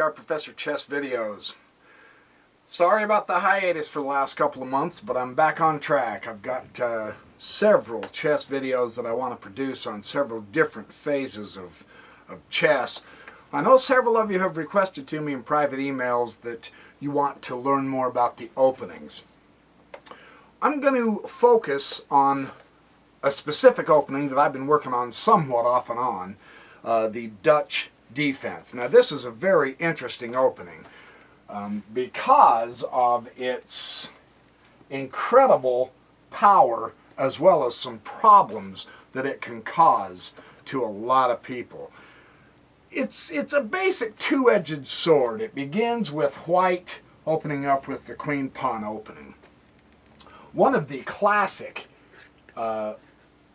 Art Professor Chess videos. Sorry about the hiatus for the last couple of months, but I'm back on track. I've got several chess videos that I want to produce on several different phases of chess. I know several of you have requested to me in private emails that you want to learn more about the openings. I'm going to focus on a specific opening that I've been working on somewhat off and on, the Dutch defense. Now this is a very interesting opening because of its incredible power as well as some problems that it can cause to a lot of people. It's a basic two-edged sword. It begins with white opening up with the queen pawn opening. One of the classic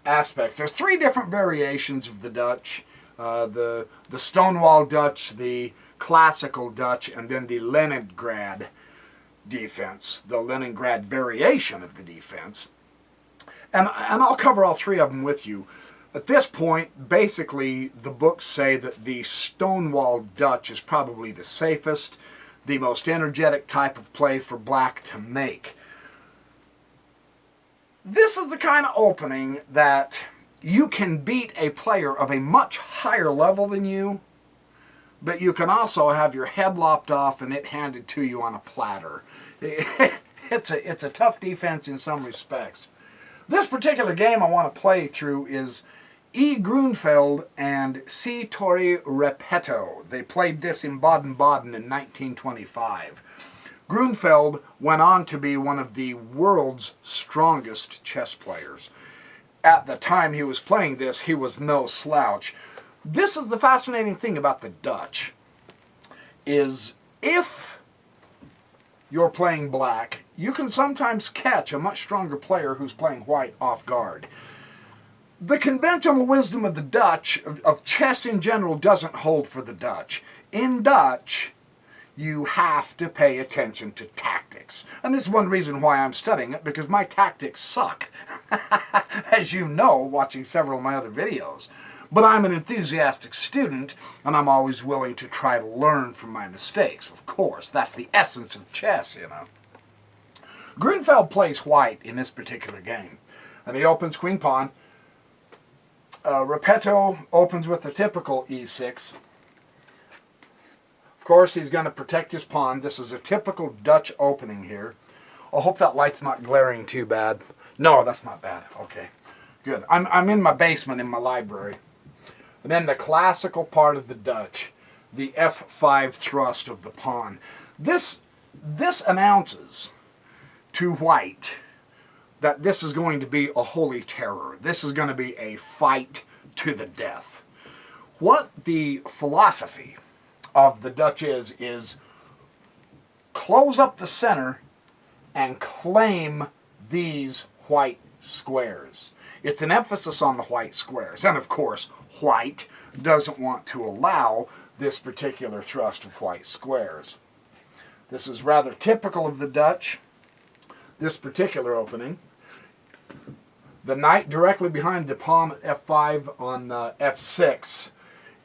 aspects, there's three different variations of the Dutch. The Stonewall Dutch, the Classical Dutch, and then the Leningrad defense, the Leningrad variation of the defense. And I'll cover all three of them with you. At this point, basically, the books say that the Stonewall Dutch is probably the safest, the most energetic type of play for black to make. This is the kind of opening that you can beat a player of a much higher level than you, but you can also have your head lopped off and it handed to you on a platter. It's a tough defense in some respects. This particular game I want to play through is E. Grünfeld and C. Torre Repetto. They played this in Baden-Baden in 1925. Grünfeld went on to be one of the world's strongest chess players. At the time he was playing this, he was no slouch. This is the fascinating thing about the Dutch, is if you're playing black, you can sometimes catch a much stronger player who's playing white off guard. The conventional wisdom of the Dutch, of chess in general, doesn't hold for the Dutch. In Dutch, you have to pay attention to tactics. And this is one reason why I'm studying it, because my tactics suck. As you know, watching several of my other videos. But I'm an enthusiastic student, and I'm always willing to try to learn from my mistakes. Of course, that's the essence of chess, you know. Grünfeld plays white in this particular game. And he opens queen pawn. Repetto opens with the typical e6. Of course, he's going to protect his pawn. This is a typical Dutch opening here. I hope that light's not glaring too bad. No, that's not bad. Okay, good. I'm in my basement in my library. And then the classical part of the Dutch, the f5 thrust of the pawn. This announces to white that this is going to be a holy terror. This is going to be a fight to the death. What the philosophy of the Dutch is close up the center and claim these white squares. It's an emphasis on the white squares. And of course, white doesn't want to allow this particular thrust of white squares. This is rather typical of the Dutch, this particular opening. The knight directly behind the pawn f5 on f6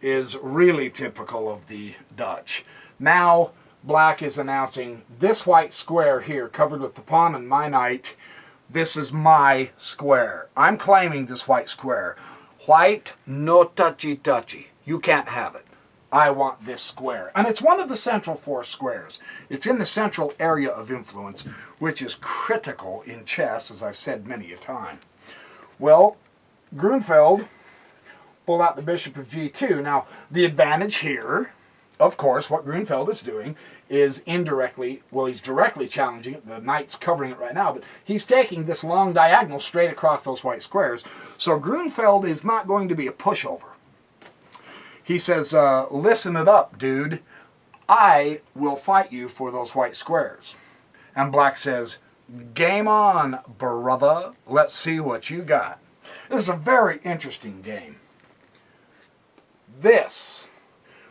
is really typical of the Dutch. Now, black is announcing this white square here, covered with the pawn and my knight. This is my square. I'm claiming this white square. White, no touchy-touchy. You can't have it. I want this square. And it's one of the central four squares. It's in the central area of influence, which is critical in chess, as I've said many a time. Well, Grünfeld pulled out the bishop of g2. Now, the advantage here, of course, what Grünfeld is doing is indirectly, well, he's directly challenging it. The knight's covering it right now, but he's taking this long diagonal straight across those white squares. So Grünfeld is not going to be a pushover. He says, listen it up, dude. I will fight you for those white squares. And black says, game on, brother. Let's see what you got. This is a very interesting game. This,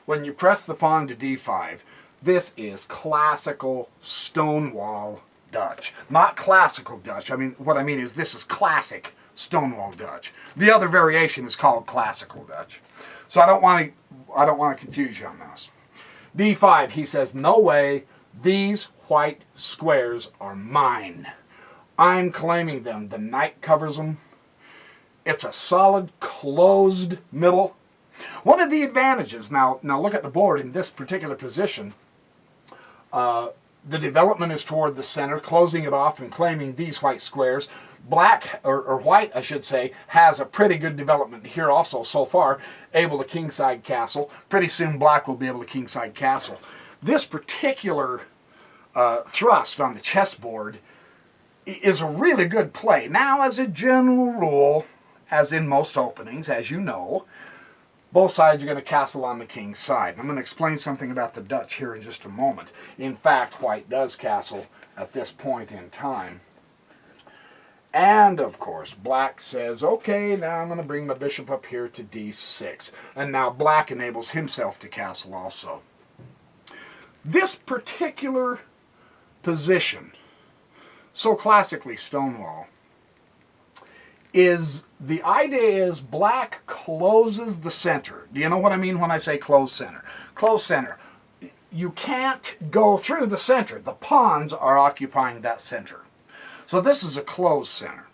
when you press the pawn to d5, this is classical Stonewall Dutch. Not classical Dutch. What I mean is this is classic Stonewall Dutch. The other variation is called classical Dutch. So I don't want to confuse you on this. D5, he says, no way, these white squares are mine. I'm claiming them. The knight covers them. It's a solid, closed middle. One of the advantages, now look at the board in this particular position. The development is toward the center, closing it off and claiming these white squares. Black, or white, I should say, has a pretty good development here also so far, able to kingside castle. Pretty soon black will be able to kingside castle. This particular thrust on the chessboard is a really good play. Now, as a general rule, as in most openings, as you know, both sides are going to castle on the king's side. I'm going to explain something about the Dutch here in just a moment. In fact, white does castle at this point in time. And, of course, black says, okay, now I'm going to bring my bishop up here to d6. And now black enables himself to castle also. This particular position, so classically Stonewall, is the idea is black closes the center. Do you know what I mean when I say close center? Close center. You can't go through the center. The pawns are occupying that center. So this is a closed center.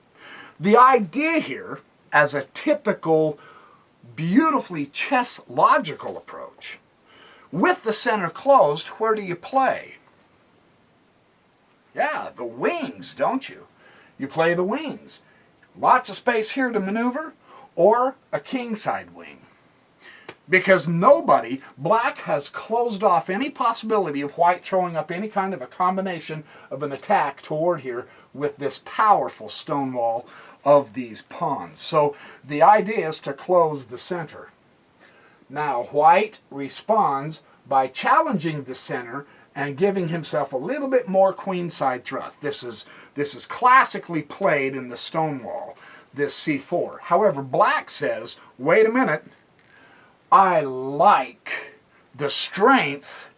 The idea here, as a typical, beautifully chess logical approach, with the center closed, where do you play? Yeah, the wings, don't you? You play the wings. Lots of space here to maneuver, or a kingside wing. Because nobody, black has closed off any possibility of white throwing up any kind of a combination of an attack toward here with this powerful Stonewall of these pawns. So the idea is to close the center. Now white responds by challenging the center and giving himself a little bit more queenside thrust. This is classically played in the Stonewall, this c4. However, black says, wait a minute, I like the strength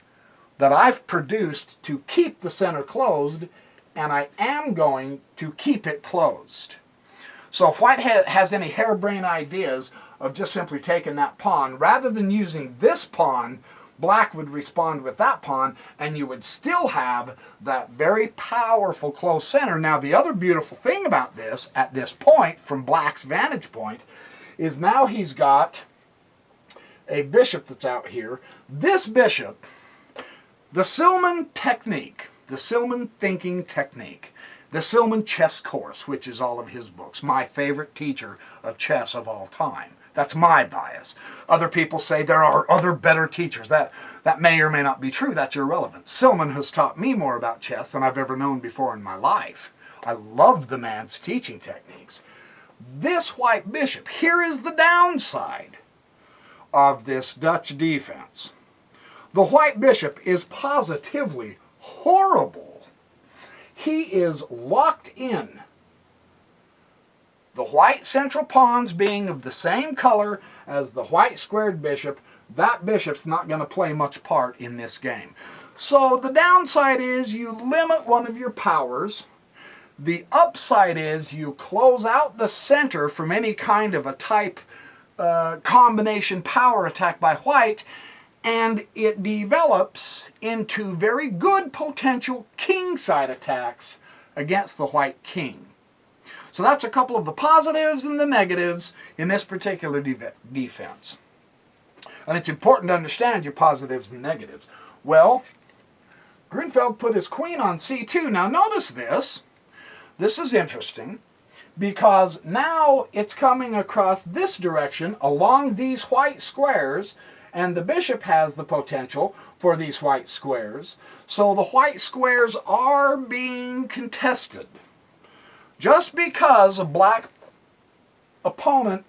that I've produced to keep the center closed, and I am going to keep it closed. So if white has any harebrained ideas of just simply taking that pawn, rather than using this pawn, black would respond with that pawn, and you would still have that very powerful closed center. Now, the other beautiful thing about this, at this point, from black's vantage point, is now he's got a bishop that's out here. This bishop, the Silman technique, the Silman thinking technique, the Silman chess course, which is all of his books, my favorite teacher of chess of all time. That's my bias. Other people say there are other better teachers. That may or may not be true. That's irrelevant. Silman has taught me more about chess than I've ever known before in my life. I love the man's teaching techniques. This white bishop, here is the downside of this Dutch defense. The white bishop is positively horrible. He is locked in. The white central pawns being of the same color as the white squared bishop, that bishop's not going to play much part in this game. So the downside is you limit one of your powers. The upside is you close out the center from any kind of a type combination power attack by white, and it develops into very good potential kingside attacks against the white king. So that's a couple of the positives and the negatives in this particular defense. And it's important to understand your positives and negatives. Well, Grünfeld put his queen on c2. Now notice this. This is interesting because now it's coming across this direction along these white squares, and the bishop has the potential for these white squares. So the white squares are being contested. Just because a black opponent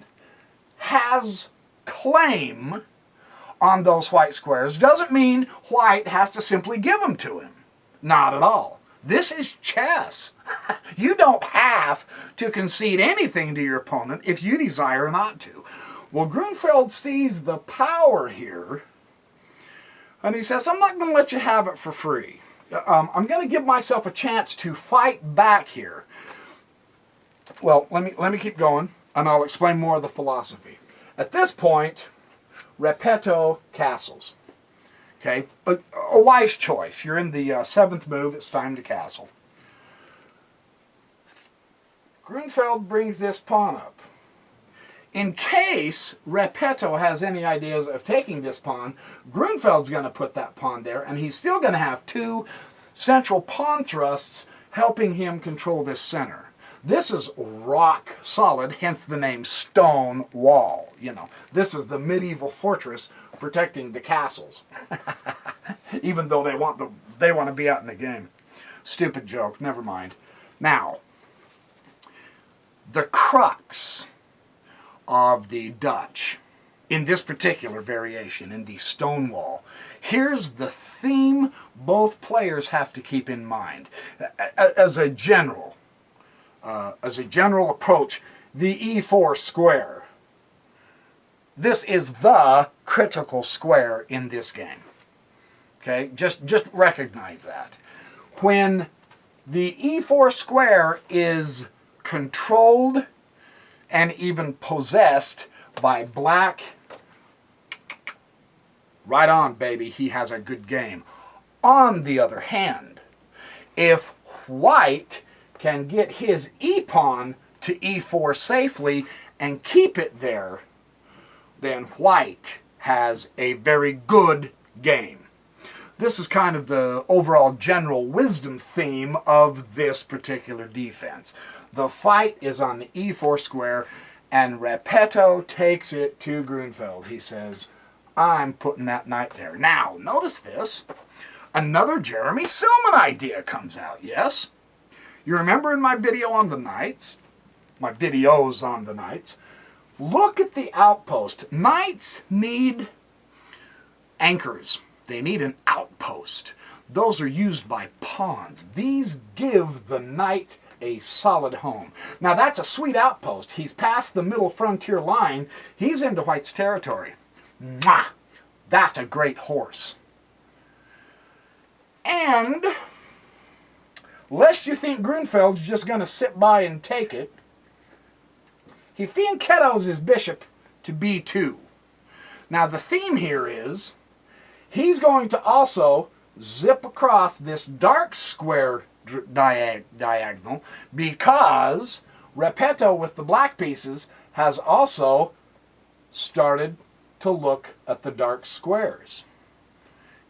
has claim on those white squares doesn't mean white has to simply give them to him. Not at all. This is chess. You don't have to concede anything to your opponent if you desire not to. Well, Grünfeld sees the power here, and he says, I'm not going to let you have it for free. I'm going to give myself a chance to fight back here. Well, let me keep going, and I'll explain more of the philosophy. At this point, Repetto castles. Okay, a wise choice. You're in the seventh move. It's time to castle. Grünfeld brings this pawn up. In case Repetto has any ideas of taking this pawn, Grünfeld's going to put that pawn there, and he's still going to have two central pawn thrusts helping him control this center. This is rock solid, hence the name stone wall. You know, this is the medieval fortress protecting the castles. Even though they want to be out in the game. Stupid joke, never mind. Now, the crux of the Dutch in this particular variation, in the stone wall, here's the theme both players have to keep in mind. As a general approach, the e4 square. This is the critical square in this game. Okay, just recognize that. When the e4 square is controlled and even possessed by black, right on, baby, he has a good game. On the other hand, if white can get his e-pawn to e4 safely and keep it there, then white has a very good game. This is kind of the overall general wisdom theme of this particular defense. The fight is on the e4 square, and Repetto takes it to Grünfeld. He says, I'm putting that knight there. Now, notice this. Another Jeremy Silman idea comes out, yes? You remember in my video on the knights, my videos on the knights, look at the outpost. Knights need anchors. They need an outpost. Those are used by pawns. These give the knight a solid home. Now that's a sweet outpost. He's past the middle frontier line. He's into white's territory. Mwah! That's a great horse. And lest you think Grünfeld's just going to sit by and take it, he fianchettos his bishop to b2. Now the theme here is he's going to also zip across this dark square diagonal because Repetto with the black pieces has also started to look at the dark squares.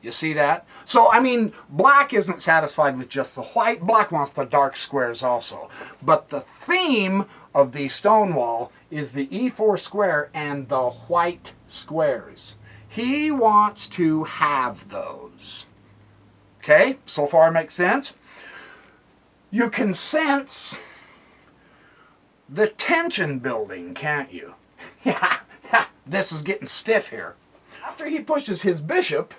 You see that? So, I mean, black isn't satisfied with just the white. Black wants the dark squares also. But the theme of the stone wall is the e4 square and the white squares. He wants to have those. Okay? So far it makes sense? You can sense the tension building, can't you? Yeah, this is getting stiff here. After he pushes his bishop,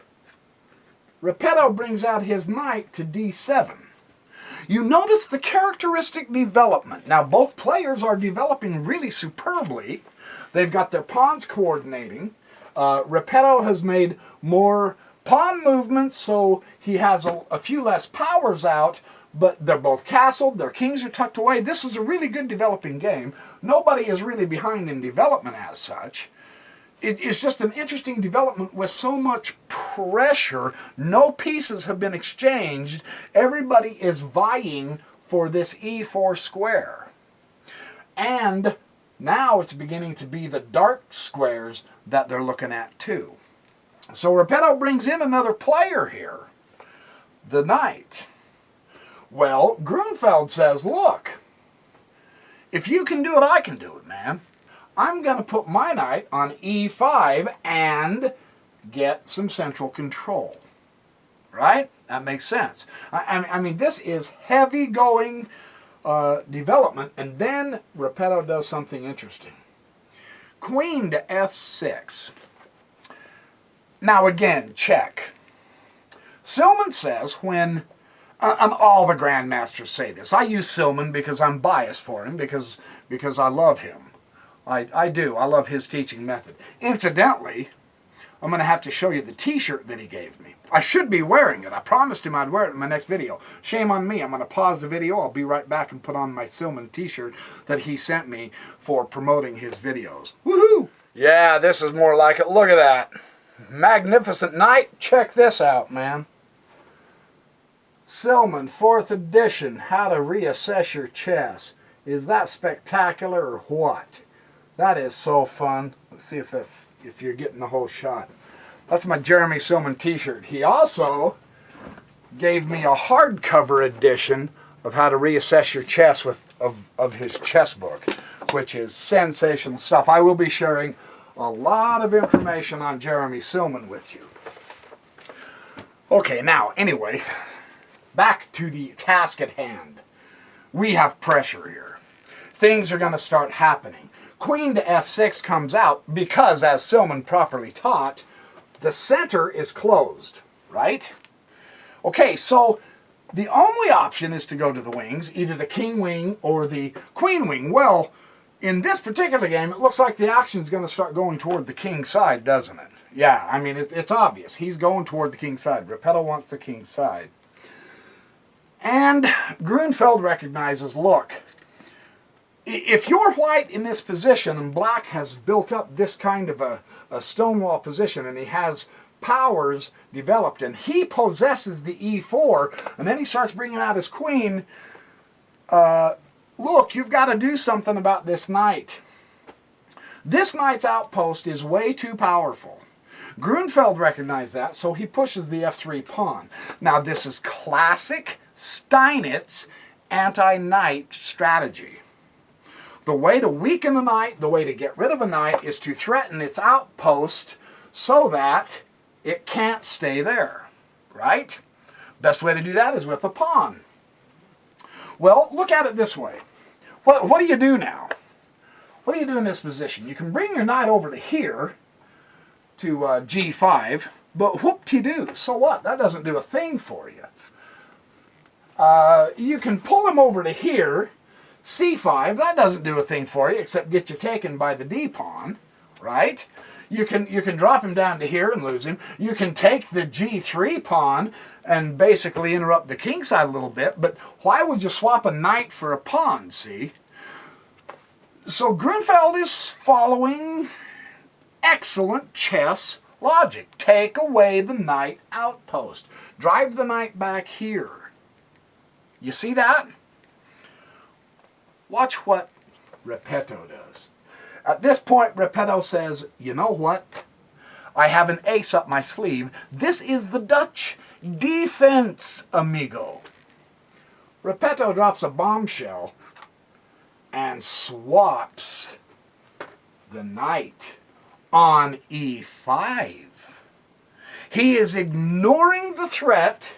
Repetto brings out his knight to d7. You notice the characteristic development. Now, both players are developing really superbly. They've got their pawns coordinating. Repetto has made more pawn movements, so he has a few less powers out, but they're both castled, their kings are tucked away. This is a really good developing game. Nobody is really behind in development as such. It's just an interesting development with so much pressure. No pieces have been exchanged. Everybody is vying for this e4 square. And now it's beginning to be the dark squares that they're looking at too. So Repetto brings in another player here, the knight. Well, Grünfeld says, look, if you can do it, I can do it, man. I'm going to put my knight on e5 and get some central control. Right? That makes sense. I mean, this is heavy-going development, and then Repetto does something interesting. Queen to f6. Now again, check. Silman says when... all the grandmasters say this. I use Silman because I'm biased for him, because I love him. I do. I love his teaching method. Incidentally, I'm going to have to show you the t-shirt that he gave me. I should be wearing it. I promised him I'd wear it in my next video. Shame on me. I'm going to pause the video. I'll be right back and put on my Silman t-shirt that he sent me for promoting his videos. Woohoo! Yeah, this is more like it. Look at that. magnificent knight. Check this out, man. Silman, 4th edition, How to Reassess Your Chess. Is that spectacular or what? That is so fun. Let's see if you're getting the whole shot. That's my Jeremy Silman t-shirt. He also gave me a hardcover edition of How to Reassess Your Chess of his chess book, which is sensational stuff. I will be sharing a lot of information on Jeremy Silman with you. Okay, now, anyway, back to the task at hand. We have pressure here. Things are going to start happening. Queen to f6 comes out because, as Silman properly taught, the center is closed, right? Okay, so the only option is to go to the wings, either the king wing or the queen wing. Well, in this particular game, it looks like the action's going to start going toward the king side, doesn't it? Yeah, I mean, it's obvious. He's going toward the king side. Repetto wants the king side. And Grünfeld recognizes, look, if you're white in this position and black has built up this kind of a stonewall position and he has powers developed and he possesses the e4 and then he starts bringing out his queen, look, you've got to do something about this knight. This knight's outpost is way too powerful. Grünfeld recognized that, so he pushes the f3 pawn. Now this is classic Steinitz anti-knight strategy. The way to weaken a knight, the way to get rid of a knight, is to threaten its outpost so that it can't stay there, right? Best way to do that is with a pawn. Well, look at it this way. What do you do now? What do you do in this position? You can bring your knight over to here, to g5, but whoop-de-doo, so what? That doesn't do a thing for you. You can pull him over to here, c5, that doesn't do a thing for you except get you taken by the d-pawn, right? You can drop him down to here and lose him. You can take the g3 pawn and basically interrupt the king side a little bit, but why would you swap a knight for a pawn, see? So Grünfeld is following excellent chess logic. Take away the knight outpost. Drive the knight back here. You see that? Watch what Repetto does. At this point, Repetto says, you know what? I have an ace up my sleeve. This is the Dutch defense, amigo. Repetto drops a bombshell and swaps the knight on e5. He is ignoring the threat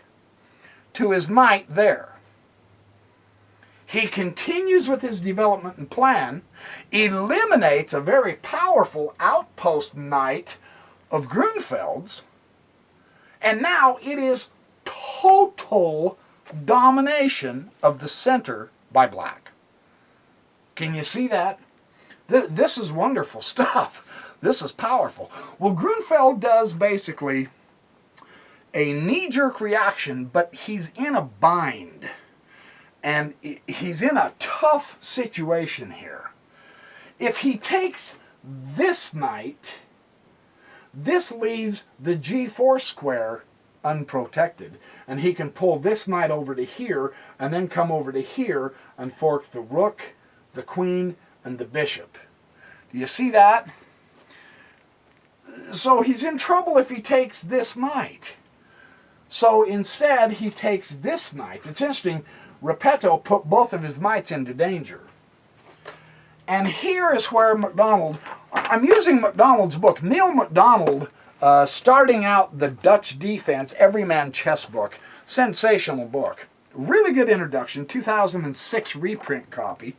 to his knight there. He continues with his development and plan, eliminates a very powerful outpost knight of Grünfeld's, and now it is total domination of the center by black. Can you see that? This is wonderful stuff. This is powerful. Well, Grünfeld does basically a knee-jerk reaction, but he's in a bind. And he's in a tough situation here. If he takes this knight, this leaves the g4 square unprotected. And he can pull this knight over to here, and then come over to here and fork the rook, the queen, and the bishop. Do you see that? So he's in trouble if he takes this knight. So instead, he takes this knight. It's interesting, Repetto put both of his knights into danger. And here is where MacDonald, I'm using MacDonald's book, Neil MacDonald, starting out the Dutch defense, Everyman chess book, sensational book. Really good introduction, 2006 reprint copy.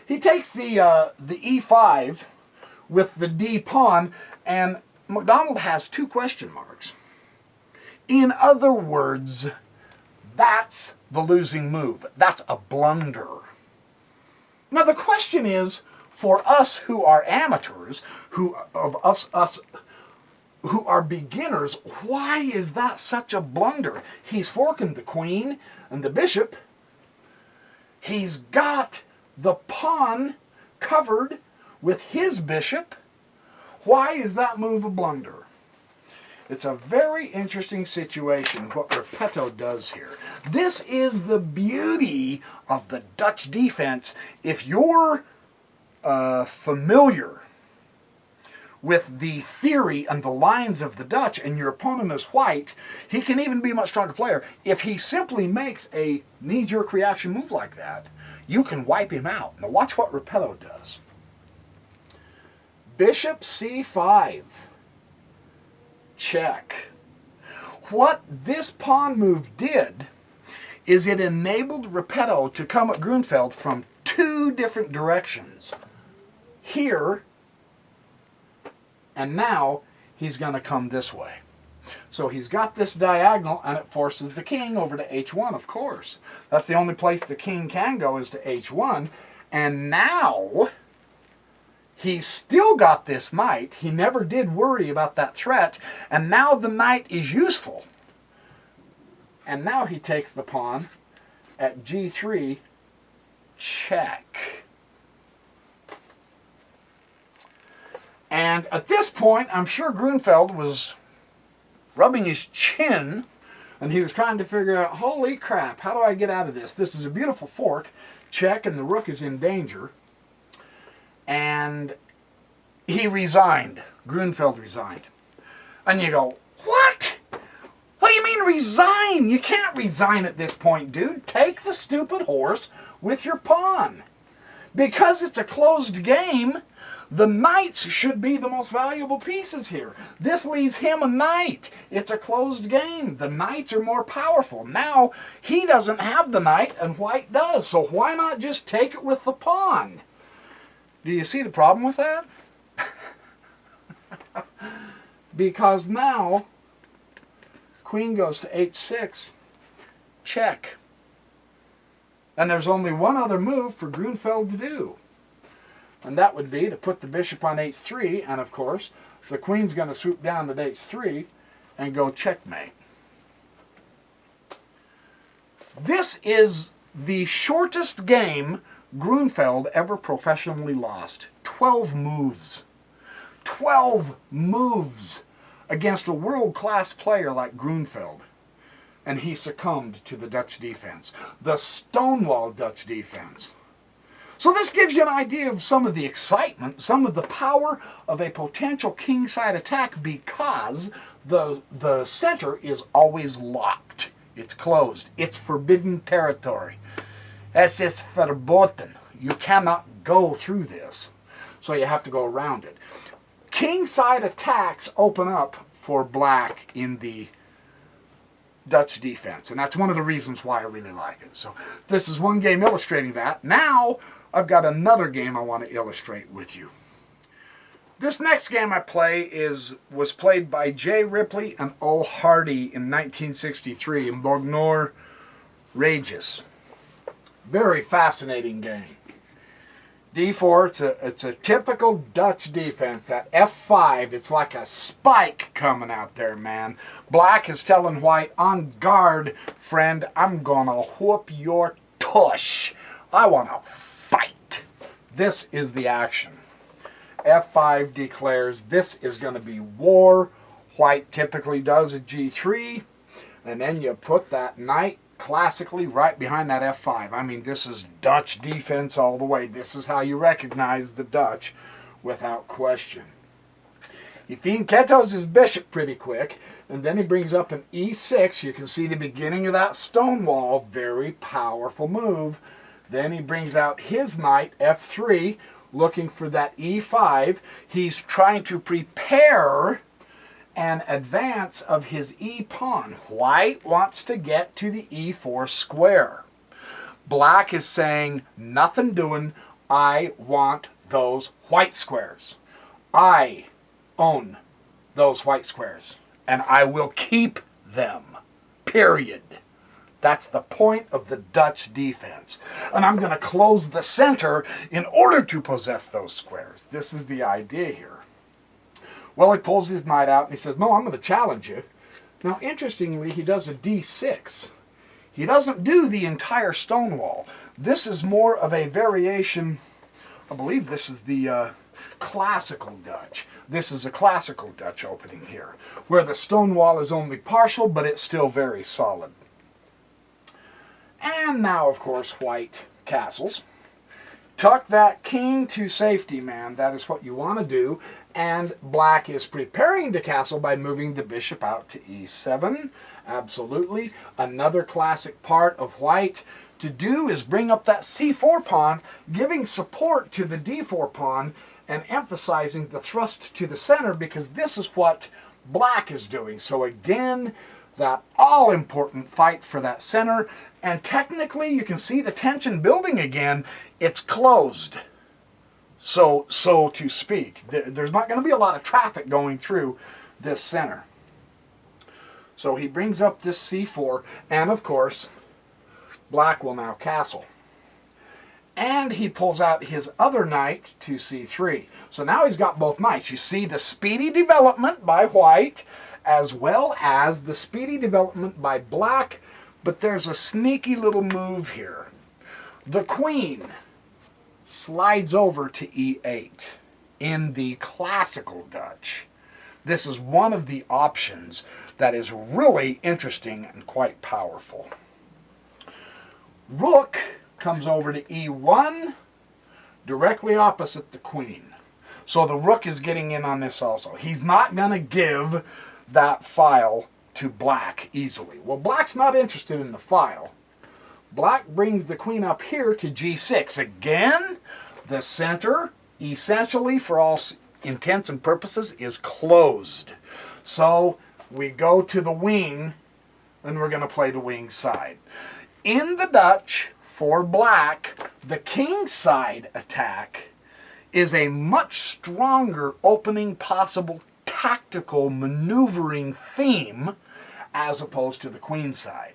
He takes the e5 with the d pawn, and MacDonald has two question marks. In other words, that's the losing move. That's a blunder. Now the question is, for us who are amateurs, who are beginners, why is that such a blunder? He's forking the queen and the bishop. He's got the pawn covered with his bishop. Why is that move a blunder? It's a very interesting situation what Repetto does here. This is the beauty of the Dutch defense. If you're familiar with the theory and the lines of the Dutch and your opponent is white, he can even be a much stronger player. If he simply makes a knee-jerk reaction move like that, you can wipe him out. Now watch what Repetto does. Bishop c5. Check. What this pawn move did is it enabled Repetto to come at Grünfeld from two different directions. Here, and now he's going to come this way. So he's got this diagonal, and it forces the king over to h1, of course. That's the only place the king can go is to h1. And now he's still got this knight. He never did worry about that threat. And now the knight is useful. And now he takes the pawn at g3, check. And at this point, I'm sure Grünfeld was rubbing his chin, and he was trying to figure out, holy crap, how do I get out of this? This is a beautiful fork, check, and the rook is in danger. And he resigned. Grünfeld resigned. And you go, what? What do you mean resign? You can't resign at this point, dude. Take the stupid horse with your pawn. Because it's a closed game, the knights should be the most valuable pieces here. This leaves him a knight. It's a closed game. The knights are more powerful. Now, he doesn't have the knight, and white does. So why not just take it with the pawn? Do you see the problem with that? Because now, queen goes to h6, check. And there's only one other move for Grünfeld to do. And that would be to put the bishop on h3, and of course, the queen's going to swoop down to h3 and go checkmate. This is the shortest game Grünfeld ever professionally lost. 12 moves. 12 moves against a world-class player like Grünfeld. And he succumbed to the Dutch defense. The Stonewall Dutch defense. So this gives you an idea of some of the excitement, some of the power of a potential kingside attack, because the center is always locked. It's closed. It's forbidden territory. Es ist verboten. You cannot go through this. So you have to go around it. Kingside attacks open up for black in the Dutch defense. And that's one of the reasons why I really like it. So this is one game illustrating that. Now I've got another game I want to illustrate with you. This next game I play was played by J. Ripley and O. Hardy in 1963 in Bognor Regis. Very fascinating game. D4, it's a typical Dutch defense. That F5, it's like a spike coming out there, man. Black is telling white, on guard, friend, I'm gonna whoop your tush. I want to fight. This is the action. F5 declares this is going to be war. White typically does a G3. And then you put that knight classically right behind that F5. I mean, this is Dutch defense all the way. This is how you recognize the Dutch without question. He fianchettos his bishop pretty quick, and then he brings up an E6. You can see the beginning of that stone wall. Very powerful move. Then he brings out his knight, F3, looking for that E5. He's trying to prepare an advance of his E-pawn. White wants to get to the E4 square. Black is saying, nothing doing, I want those white squares. I own those white squares, and I will keep them, period. That's the point of the Dutch defense. And I'm going to close the center in order to possess those squares. This is the idea here. Well, he pulls his knight out and he says, no, I'm going to challenge you. Now, interestingly, he does a D6. He doesn't do the entire stone wall. This is more of a variation. I believe this is the classical Dutch. This is a classical Dutch opening here, where the stone wall is only partial, but it's still very solid. And now, of course, white castles. Tuck that king to safety, man. That is what you want to do. And black is preparing to castle by moving the bishop out to e7. Absolutely. Another classic part of white to do is bring up that c4 pawn, giving support to the d4 pawn and emphasizing the thrust to the center, because this is what black is doing. So again, that all-important fight for that center. And technically, you can see the tension building again. It's closed, so to speak. There's not going to be a lot of traffic going through this center. So he brings up this c4, and of course, black will now castle. And he pulls out his other knight to c3. So now he's got both knights. You see the speedy development by white, as well as the speedy development by black. But there's a sneaky little move here. The queen slides over to e8 in the classical Dutch. This is one of the options that is really interesting and quite powerful. Rook comes over to e1, directly opposite the queen. So the rook is getting in on this also. He's not going to give that file to black easily. Well, black's not interested in the file. Black brings the queen up here to g6. Again, the center, essentially for all intents and purposes, is closed. So we go to the wing, and we're going to play the wing side. In the Dutch, for black, the king side attack is a much stronger opening possible tactical maneuvering theme as opposed to the queen side.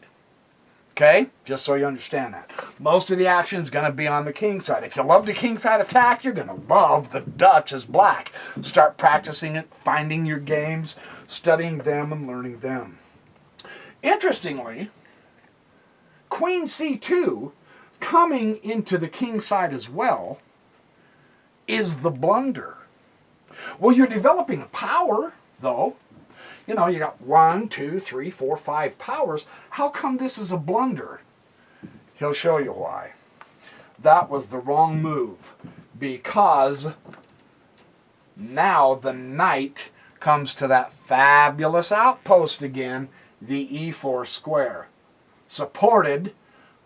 Okay? Just so you understand that. Most of the action is going to be on the king side. If you love the king side attack, you're going to love the Dutch as black. Start practicing it, finding your games, studying them, and learning them. Interestingly, queen c2, coming into the king side as well, is the blunder. Well, you're developing a power, though. You know, you got 1, 2, 3, 4, 5 powers. How come this is a blunder? He'll show you why. That was the wrong move, because now the knight comes to that fabulous outpost again, the e4 square, supported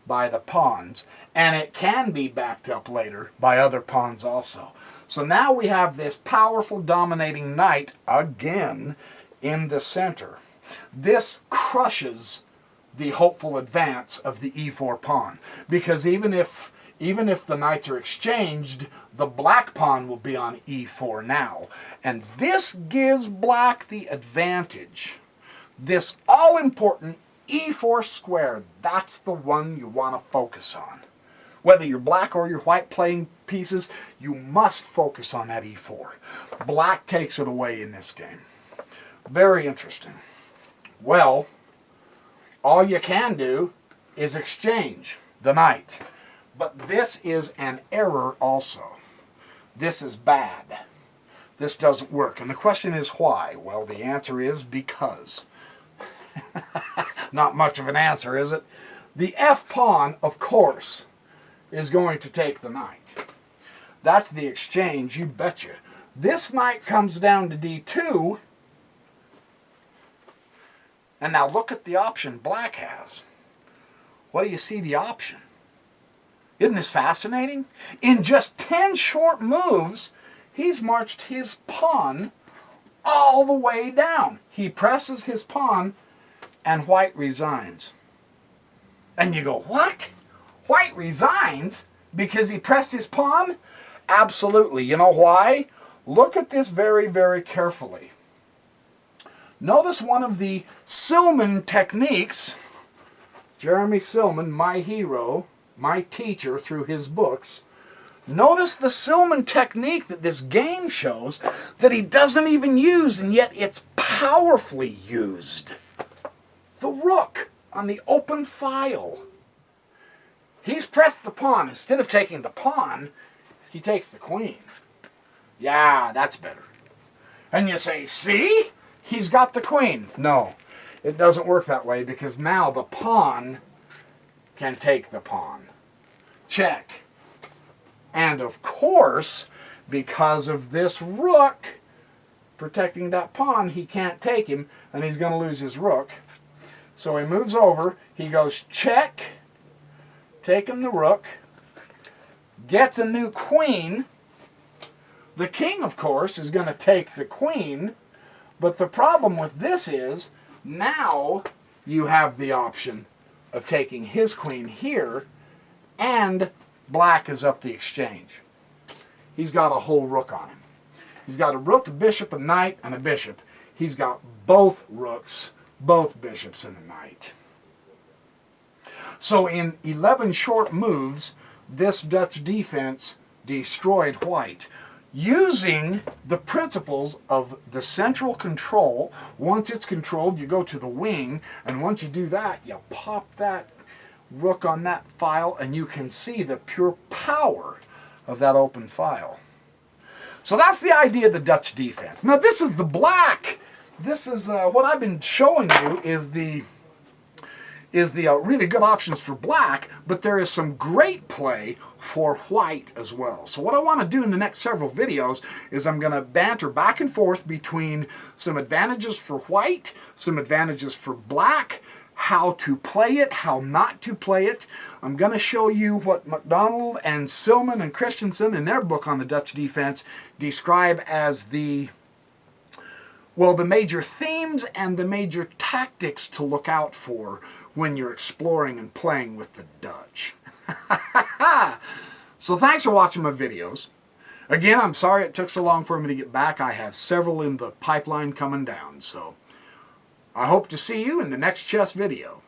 by the pawns, and it can be backed up later by other pawns also. So now we have this powerful dominating knight again in the center. This crushes the hopeful advance of the e4 pawn, because even if the knights are exchanged, the black pawn will be on e4 now, and this gives black the advantage. This all-important e4 square, that's the one you want to focus on. Whether you're black or you're white playing pieces, you must focus on that e4. Black takes it away in this game. Very interesting. Well, all you can do is exchange the knight. But this is an error also. This is bad. This doesn't work. And the question is why? Well, the answer is because. Not much of an answer, is it? The F pawn, of course, is going to take the knight. That's the exchange, you betcha. This knight comes down to d2. And now look at the option black has. What do you see the option? Isn't this fascinating? In just 10 short moves, he's marched his pawn all the way down. He presses his pawn, and white resigns. And you go, what? White resigns because he pressed his pawn? Absolutely. You know why? Look at this very, very carefully. Notice one of the Silman techniques. Jeremy Silman, my hero, my teacher through his books. Notice the Silman technique that this game shows that he doesn't even use, and yet it's powerfully used. The rook on the open file. He's pressed the pawn. Instead of taking the pawn, he takes the queen. Yeah, that's better. And you say, see? He's got the queen. No, it doesn't work that way because now the pawn can take the pawn. Check. And of course, because of this rook protecting that pawn, he can't take him, and he's going to lose his rook. So he moves over, he goes check, taking the rook, gets a new queen. The king, of course, is going to take the queen, but the problem with this is, now you have the option of taking his queen here, and black is up the exchange. He's got a whole rook on him. He's got a rook, a bishop, a knight, and a bishop. He's got both rooks, both bishops, and a knight. So in 11 short moves, this Dutch defense destroyed white, using the principles of the central control. Once it's controlled, you go to the wing, and once you do that, you pop that rook on that file, and you can see the pure power of that open file. So that's the idea of the Dutch defense. Now this is the black. This is what I've been showing you is the really good options for black, but there is some great play for white as well. So what I want to do in the next several videos is I'm going to banter back and forth between some advantages for white, some advantages for black, how to play it, how not to play it. I'm going to show you what MacDonald and Silman and Christensen in their book on the Dutch defense describe as the major themes and the major tactics to look out for when you're exploring and playing with the Dutch. So thanks for watching my videos. Again, I'm sorry it took so long for me to get back. I have several in the pipeline coming down, so I hope to see you in the next chess video.